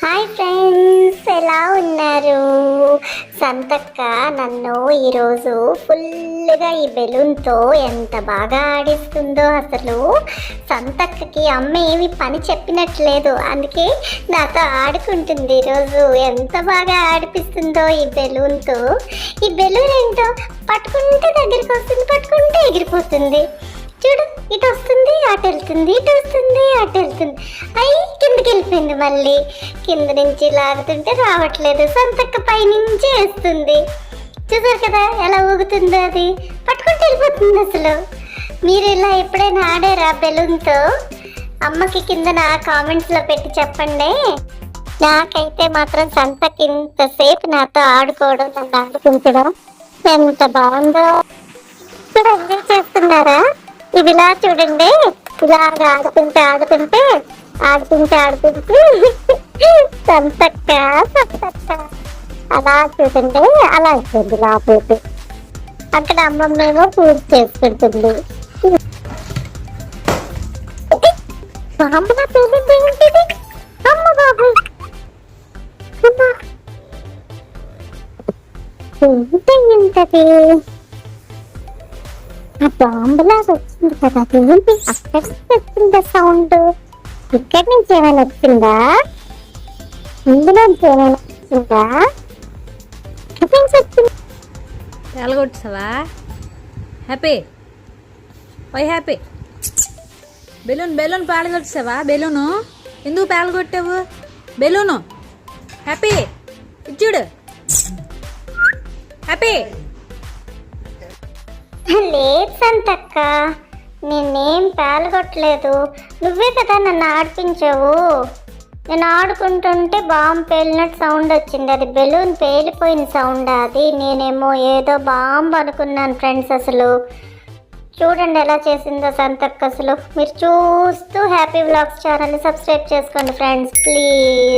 Hi friends, ఎలా ఉన్నారు? సంతక్క నన్ను ఈరోజు ఫుల్గా ఈ బెలూన్తో ఎంత బాగా ఆడిస్తుందో. అసలు సంతక్కకి అమ్మ ఏమి పని చెప్పినట్లేదు, అందుకే నాతో ఆడుకుంటుంది. ఈరోజు ఎంత బాగా ఆడిపిస్తుందో ఈ బెలూన్తో. ఈ బెలూన్ ఏంటో పట్టుకుంటే దగ్గరికి వస్తుంది, పట్టుకుంటే ఎగిరిపోతుంది. చూడు, ఇటు వస్తుంది అటు వెళ్తుంది, ఇటు వస్తుంది అటు వెళ్తుంది. అయ్యి కిందకి వెళ్ళిపోయింది. మళ్ళీ కింద నుంచి లాగుతుంటే రావట్లేదు. సంతక్క పైనుంచి వేస్తుంది. చూసారు కదా ఎలా ఊగుతుందో, అది పట్టుకుంటూ వెళ్ళిపోతుంది. అసలు మీరు ఇలా ఎప్పుడైనా ఆడారా బెలూన్తో? అమ్మకి కింద నా కామెంట్స్లో పెట్టి చెప్పండి. నాకైతే మాత్రం సంతక్క ఇంతసేపు నాతో ఆడుకోవడం, నన్ను ఆడుకుంటడం ఎంత బాగుందో. ఇప్పుడు ఎంజాయ్ చేస్తున్నారా? ఇదిలా చూడండి, ఇలా ఆడుతుంటే సంతక్క అలా చూడండి, అలా అయిపోయింది లోపలికి. అక్కడ అమ్మమ్మేమో పూజ చేసుకుంటుంది. బాంబులా పేలింది ఏంటిది? అమ్మ బాబు, ఏంటది? ఆ బాంబులా వచ్చింది కదా, ఏంటి అక్కడి నుంచి వచ్చిందా సౌండ్? ఇక్కడి నుంచి ఏమైనా వచ్చిందా? ఇందులోంచి ఏమైనా వచ్చిందా? ఇక్కడి నుంచి వచ్చింది. పేలగొట్టావా? హ్యాపీ ఓయ్ హ్యాపీ, బెలూన్ పేలగొట్టావా? బెలూను ఎందుకు పేలగొట్టావు? బెలూను హ్యాపీ చూడు. హ్యాపీ లేదు సంతక్క, నేనేం పాల్గొట్టలేదు. నువ్వే కదా నన్ను ఆడిపించావు. నేను ఆడుకుంటుంటే బాంబు పేలినట్టు సౌండ్ వచ్చింది. అది బెలూన్ పేలిపోయిన సౌండ్. అది నేనేమో ఏదో బాంబు అనుకున్నాను ఫ్రెండ్స్. అసలు చూడండి ఎలా చేసిందో సంతక్క. అసలు మీరు చూస్తూ హ్యాపీ వ్లాగ్స్ ఛానల్ని సబ్స్క్రైబ్ చేసుకోండి ఫ్రెండ్స్, ప్లీజ్.